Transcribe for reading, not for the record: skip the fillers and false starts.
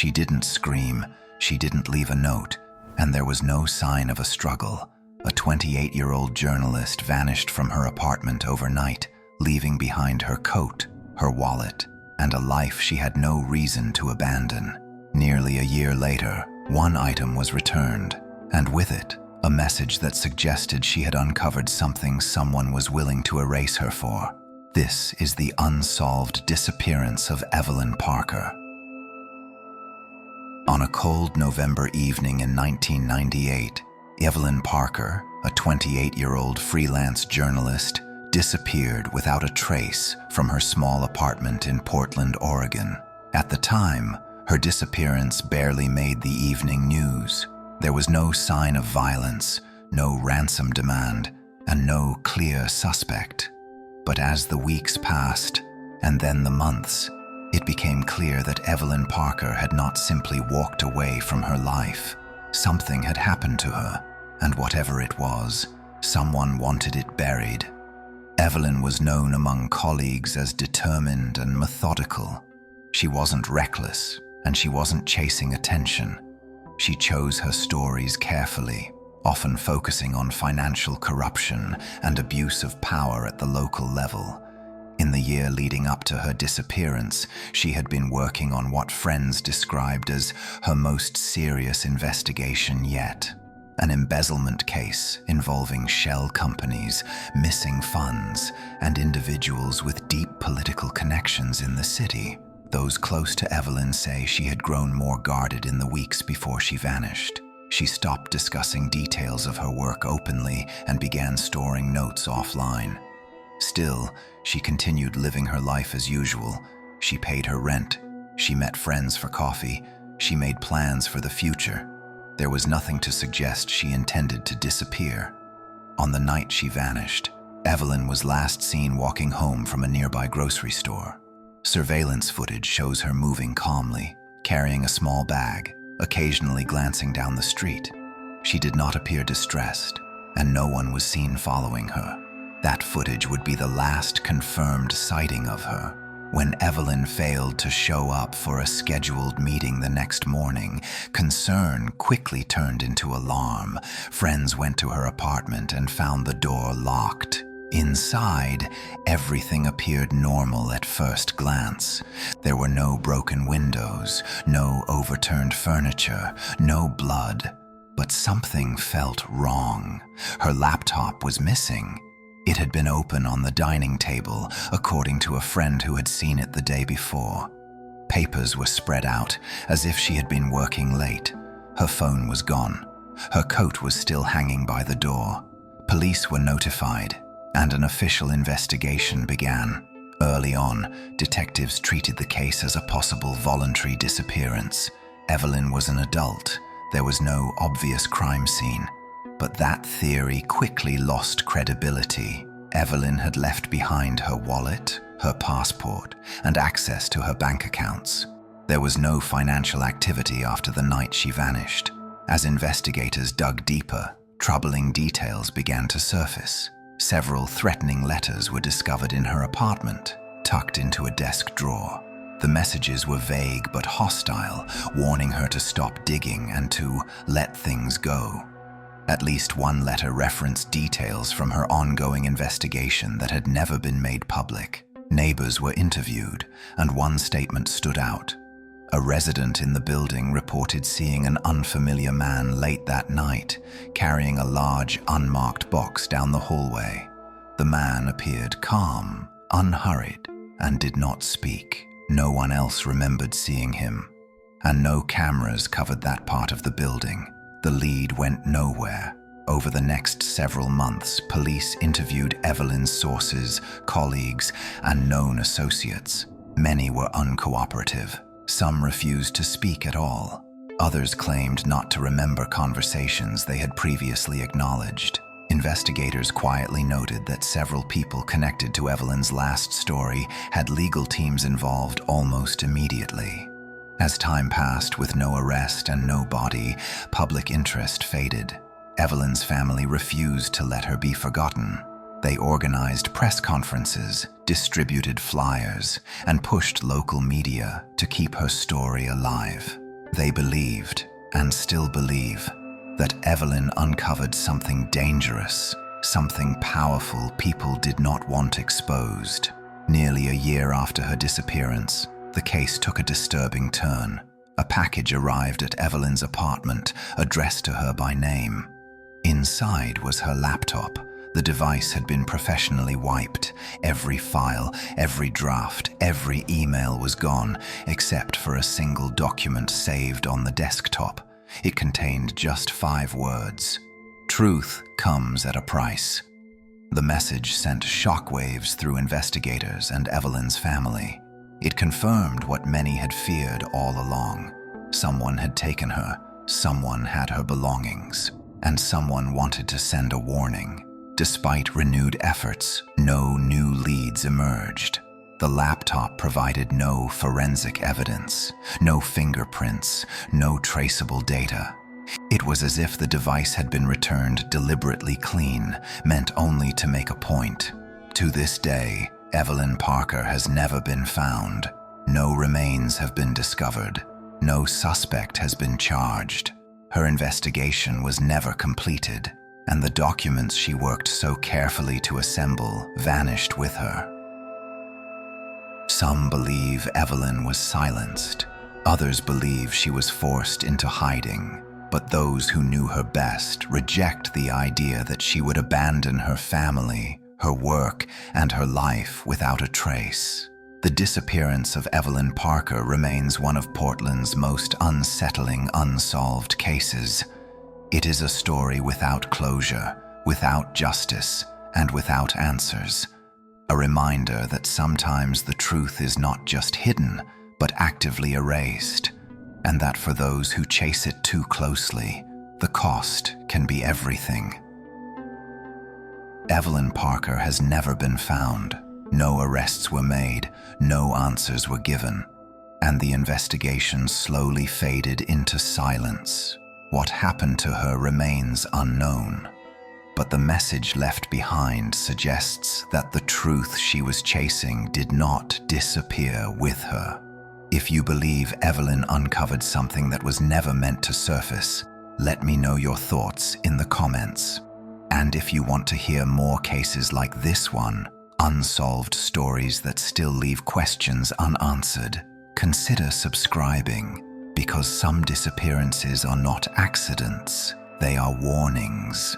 She didn't scream, she didn't leave a note, and there was no sign of a struggle. A 28-year-old journalist vanished from her apartment overnight, leaving behind her coat, her wallet, and a life she had no reason to abandon. Nearly a year later, one item was returned, and with it, a message that suggested she had uncovered something someone was willing to erase her for. This is the unsolved disappearance of Evelyn Parker. On a cold November evening in 1998, Evelyn Parker, a 28-year-old freelance journalist, disappeared without a trace from her small apartment in Portland, Oregon. At the time, her disappearance barely made the evening news. There was no sign of violence, no ransom demand, and no clear suspect. But as the weeks passed, and then the months, it became clear that Evelyn Parker had not simply walked away from her life. Something had happened to her, and whatever it was, someone wanted it buried. Evelyn was known among colleagues as determined and methodical. She wasn't reckless, and she wasn't chasing attention. She chose her stories carefully, often focusing on financial corruption and abuse of power at the local level. In the year leading up to her disappearance, she had been working on what friends described as her most serious investigation yet. An embezzlement case involving shell companies, missing funds, and individuals with deep political connections in the city. Those close to Evelyn say she had grown more guarded in the weeks before she vanished. She stopped discussing details of her work openly and began storing notes offline. Still, she continued living her life as usual. She paid her rent. She met friends for coffee. She made plans for the future. There was nothing to suggest she intended to disappear. On the night she vanished, Evelyn was last seen walking home from a nearby grocery store. Surveillance footage shows her moving calmly, carrying a small bag, occasionally glancing down the street. She did not appear distressed, and no one was seen following her. That footage would be the last confirmed sighting of her. When Evelyn failed to show up for a scheduled meeting the next morning, concern quickly turned into alarm. Friends went to her apartment and found the door locked. Inside, everything appeared normal at first glance. There were no broken windows, no overturned furniture, no blood. But something felt wrong. Her laptop was missing. It had been open on the dining table, according to a friend who had seen it the day before. Papers were spread out, as if she had been working late. Her phone was gone. Her coat was still hanging by the door. Police were notified, and an official investigation began. Early on, detectives treated the case as a possible voluntary disappearance. Evelyn was an adult. There was no obvious crime scene. But that theory quickly lost credibility. Evelyn had left behind her wallet, her passport, and access to her bank accounts. There was no financial activity after the night she vanished. As investigators dug deeper, troubling details began to surface. Several threatening letters were discovered in her apartment, tucked into a desk drawer. The messages were vague but hostile, warning her to stop digging and to let things go. At least one letter referenced details from her ongoing investigation that had never been made public. Neighbors were interviewed, and one statement stood out. A resident in the building reported seeing an unfamiliar man late that night, carrying a large, unmarked box down the hallway. The man appeared calm, unhurried, and did not speak. No one else remembered seeing him, and no cameras covered that part of the building. The lead went nowhere. Over the next several months, police interviewed Evelyn's sources, colleagues, and known associates. Many were uncooperative. Some refused to speak at all. Others claimed not to remember conversations they had previously acknowledged. Investigators quietly noted that several people connected to Evelyn's last story had legal teams involved almost immediately. As time passed with no arrest and no body, public interest faded. Evelyn's family refused to let her be forgotten. They organized press conferences, distributed flyers, and pushed local media to keep her story alive. They believed, and still believe, that Evelyn uncovered something dangerous, something powerful people did not want exposed. Nearly a year after her disappearance, the case took a disturbing turn. A package arrived at Evelyn's apartment, addressed to her by name. Inside was her laptop. The device had been professionally wiped. Every file, every draft, every email was gone, except for a single document saved on the desktop. It contained just 5 words. Truth comes at a price. The message sent shockwaves through investigators and Evelyn's family. It confirmed what many had feared all along. Someone had taken her, someone had her belongings, and someone wanted to send a warning. Despite renewed efforts, no new leads emerged. The laptop provided no forensic evidence, no fingerprints, no traceable data. It was as if the device had been returned deliberately clean, meant only to make a point. To this day, Evelyn Parker has never been found. No remains have been discovered. No suspect has been charged. Her investigation was never completed, and the documents she worked so carefully to assemble vanished with her. Some believe Evelyn was silenced. Others believe she was forced into hiding. But those who knew her best reject the idea that she would abandon her family, her work, and her life without a trace. The disappearance of Evelyn Parker remains one of Portland's most unsettling unsolved cases. It is a story without closure, without justice, and without answers. A reminder that sometimes the truth is not just hidden, but actively erased, and that for those who chase it too closely, the cost can be everything. Evelyn Parker has never been found. No arrests were made, no answers were given, and the investigation slowly faded into silence. What happened to her remains unknown, but the message left behind suggests that the truth she was chasing did not disappear with her. If you believe Evelyn uncovered something that was never meant to surface, let me know your thoughts in the comments. And if you want to hear more cases like this one, unsolved stories that still leave questions unanswered, consider subscribing, because some disappearances are not accidents, they are warnings.